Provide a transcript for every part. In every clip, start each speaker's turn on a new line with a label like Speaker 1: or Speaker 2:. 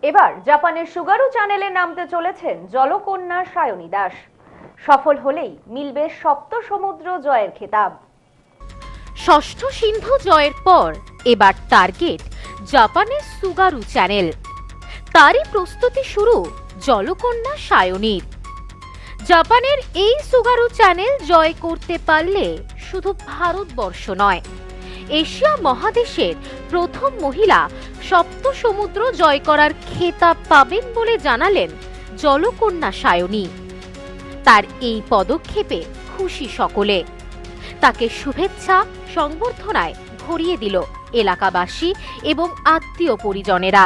Speaker 1: এবার জাপানের সুগারু চ্যানেলে নামতে চলেছেন জলকন্যা সায়নী দাস। সফল হলেই মিলবে সপ্ত সমুদ্র জয়ের খেতাব।
Speaker 2: ষষ্ঠ সিন্ধু জয়ের পর এবার টার্গেট জাপানের সুগারু চ্যানেল। তারই প্রস্তুতি শুরু জলকন্যা সায়নীর। জাপানের এই সুগারু চ্যানেল জয় করতে পারলে শুধু ভারতবর্ষ নয়, এশিয়া মহাদেশের প্রথম মহিলা সপ্ত সমুদ্র জয় করার খেতাব পাবেন বলে জানালেন জলকন্যা সায়নী। তার এই পদক্ষেপে খুশি সকলে। তাকে শুভেচ্ছা সংবর্ধনায় ভরিয়ে দিল এলাকাবাসী এবং আত্মীয় পরিজনেরা।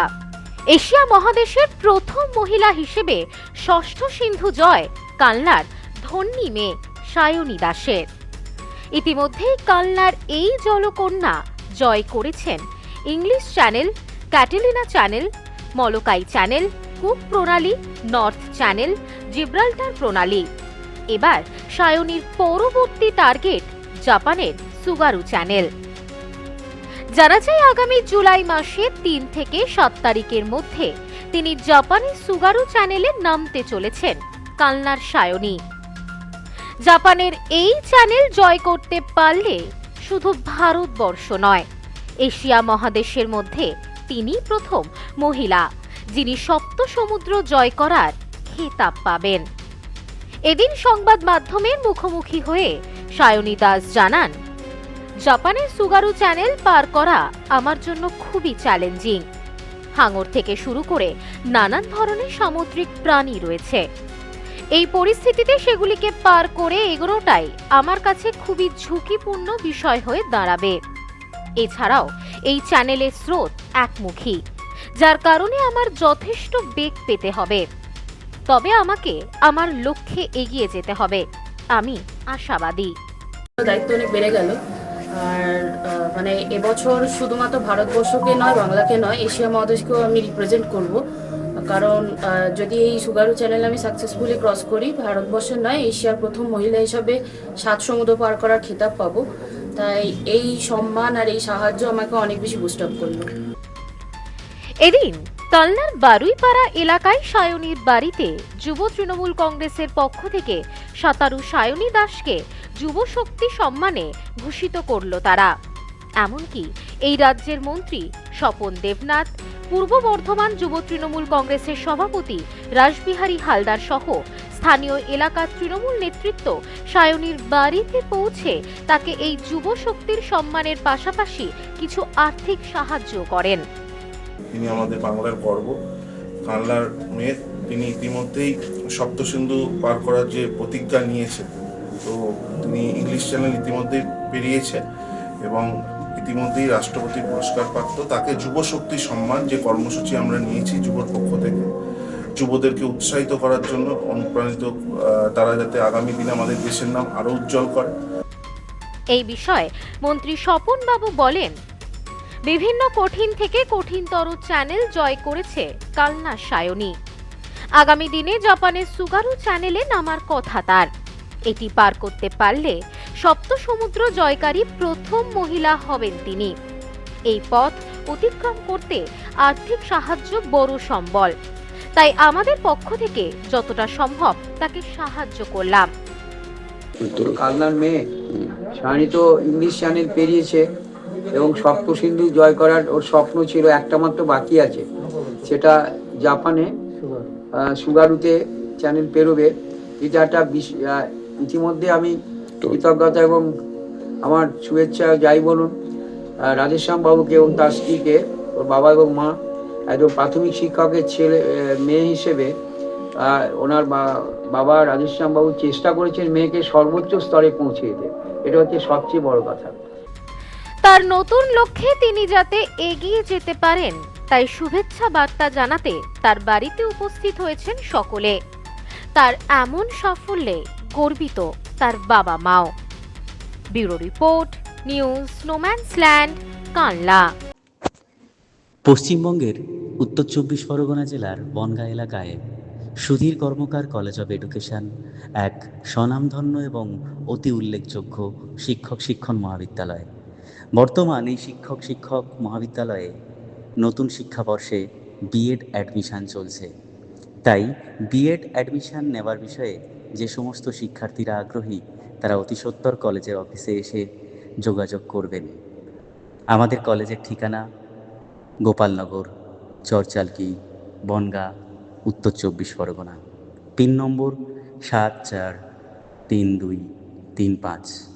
Speaker 2: এশিয়া মহাদেশের প্রথম মহিলা হিসেবে ষষ্ঠ সিন্ধু জয় কালনার ধন্যী মেয়ে সায়নী দাসের। ইতিমধ্যেই কালনার এই জলকন্যা জয় করেছেন English Channel, Catalina Channel, Molokai Channel, Cook প্রণালী, নর্থ চ্যানেল, জিব্রাল্টার প্রণালী। এবার সায়নীর পরবর্তী টার্গেট জাপানের সুগারু চ্যানেল। জানা যায় আগামী জুলাই মাসে ৩ থেকে ৭ তারিখের মধ্যে তিনি জাপানের সুগারু চ্যানেলে নামতে চলেছেন কালনার সায়নী। জাপানের এই চ্যানেল জয় করতে পারলে শুধু ভারতবর্ষ নয়, এশিয়া মহাদেশের মধ্যে তিনি প্রথম মহিলা যিনি সপ্ত সমুদ্র জয় করার খেতাব পাবেন। এদিন সংবাদ মাধ্যমের মুখোমুখি হয়ে সায়নী দাস জানান, জাপানের সুগারু চ্যানেল পার করা আমার জন্য খুবই চ্যালেঞ্জিং। হাঙর থেকে শুরু করে নানান ধরনের সামুদ্রিক প্রাণী রয়েছে। এই পরিস্থিতিতে সেগুলিকে পার করে এগোনোটাই আমার কাছে খুবই ঝুঁকিপূর্ণ বিষয় হয়ে দাঁড়াবে। এছাড়াও এই চ্যানেলের স্রোত একমুখী, যার কারণে আমার যথেষ্ট বেগ পেতে হবে। তবে আমাকে আমার লক্ষ্যে এগিয়ে যেতে হবে, আমি আশাবাদী।
Speaker 3: দায়িত্ব অনেক বেড়ে গেল। আর মানে এবছর শুধুমাত্র ভারতবর্ষকে নয়, বাংলাকে নয়, এশিয়া মহাদেশকেও আমি রিপ্রেজেন্ট করব। কারণ যদি এই সুগারু চ্যানেল আমি সাকসেসফুলি ক্রস করি, ভারতবর্ষের নয়, এশিয়ার প্রথম মহিলা হিসাবে ৭ সমুদ্র পার করার খেতাব পাবো। তাই এই সম্মান আর এই সাহায্য আমাকে অনেক বেশি বুস্ট আপ করলো।
Speaker 2: এদিন কালনার বারুইপাড়া এলাকায় সায়নীর বাড়িতে যুব তৃণমূল কংগ্রেসের পক্ষ থেকে সাঁতারু সায়নী দাসকে যুব শক্তি সম্মানে ভূষিত করল তারা। এমনকি এই রাজ্যের মন্ত্রী স্বপন দেবনাথ, পূর্ব বর্ধমান যুব তৃণমূল কংগ্রেসের সভাপতি রাসবিহারী হালদার সহ স্থানীয় এলাকার তৃণমূল নেতৃত্ব সায়নীর বাড়িতে পৌঁছে তাকে এই যুব শক্তির সম্মানের পাশাপাশি কিছু আর্থিক সাহায্য করেন।
Speaker 4: তিনি আমাদের বাংলার গর্ব, কালনার মেয়ে। তিনি ইতিমধ্যেই সপ্তসিন্ধু পার করার যে প্রতিজ্ঞা নিয়েছে, তো তিনি ইংলিশ চ্যানেল ইতিমধ্যেই বেরিয়েছে এবং ইতিমধ্যেই রাষ্ট্রপতির পুরস্কার প্রাপ্ত। তাকে যুব শক্তি সম্মান যে কর্মসূচি আমরা নিয়েছি যুবর পক্ষ থেকে, যুবদেরকে উৎসাহিত করার জন্য, অনুপ্রাণিত তারা যাতে আগামী দিনে আমাদের দেশের নাম আরো উজ্জ্বল করে।
Speaker 2: এই বিষয়ে মন্ত্রী স্বপন বাবু বলেন, বিভিন্ন কঠিন থেকে কঠিনতর চ্যানেল জয় করেছে কালনা সায়নী। আগামী দিনে জাপানের সুগারু চ্যানেলে নামার কথা তার। এটি পার করতে পারলে সপ্ত সমুদ্র জয়কারী প্রথম মহিলা হবেন তিনি। এই পথ অতিক্রম করতে আর্থিক সাহায্য বড় সম্বল, তাই আমাদের পক্ষ থেকে যতটা সম্ভব তাকে সাহায্য করলাম।
Speaker 5: কালনার মেয়ে সায়নী তো ইংলিশ চ্যানেল পেরিয়েছে এবং সপ্ত সিন্ধু জয় করার ওর স্বপ্ন ছিল, একটা মাত্র বাকি আছে, সেটা জাপানে সুগারুতে চ্যানেল পেরোবে। এটা একটা ইতিমধ্যে আমি কৃতজ্ঞতা এবং আমার শুভেচ্ছা যাই বলুন রাধেশ্যাম বাবুকে এবং তার স্ত্রীকে, ওর বাবা এবং মা, একদম প্রাথমিক শিক্ষকের ছেলে মেয়ে হিসেবে ওনার বাবা রাধেশ্যাম বাবু চেষ্টা করেছেন মেয়েকে সর্বোচ্চ স্তরে পৌঁছে দিতে। এটা হচ্ছে সবচেয়ে বড় কথা।
Speaker 2: তার নতুন লক্ষ্যে তিনি যাতে এগিয়ে যেতে পারেন তাই শুভেচ্ছা বার্তা জানাতে তার বাড়িতে উপস্থিত হয়েছেন সকলে। তার এমন সাফল্যে গর্বিত তার বাবা মাও। Bureau report, news no man's land, Kalna.
Speaker 6: পশ্চিমবঙ্গের উত্তর ২৪ পরগনা জেলার বনগাঁ এলাকায় সুধীর কর্মকার কলেজ অব এডুকেশন এক স্বনামধন্য এবং অতি উল্লেখযোগ্য শিক্ষণ মহাবিদ্যালয়। বর্তমান এই শিক্ষক মহাবিদ্যালয়ে নতুন শিক্ষাবর্ষে বিএড অ্যাডমিশান চলছে। তাই বিএড অ্যাডমিশান নেওয়ার বিষয়ে যে সমস্ত শিক্ষার্থীরা আগ্রহী তারা অতি সত্বর কলেজের অফিসে এসে যোগাযোগ করবেন। আমাদের কলেজের ঠিকানা গোপালনগর, চরচালকি, বনগাঁ, উত্তর 24 পরগনা। পিন নম্বর 743235।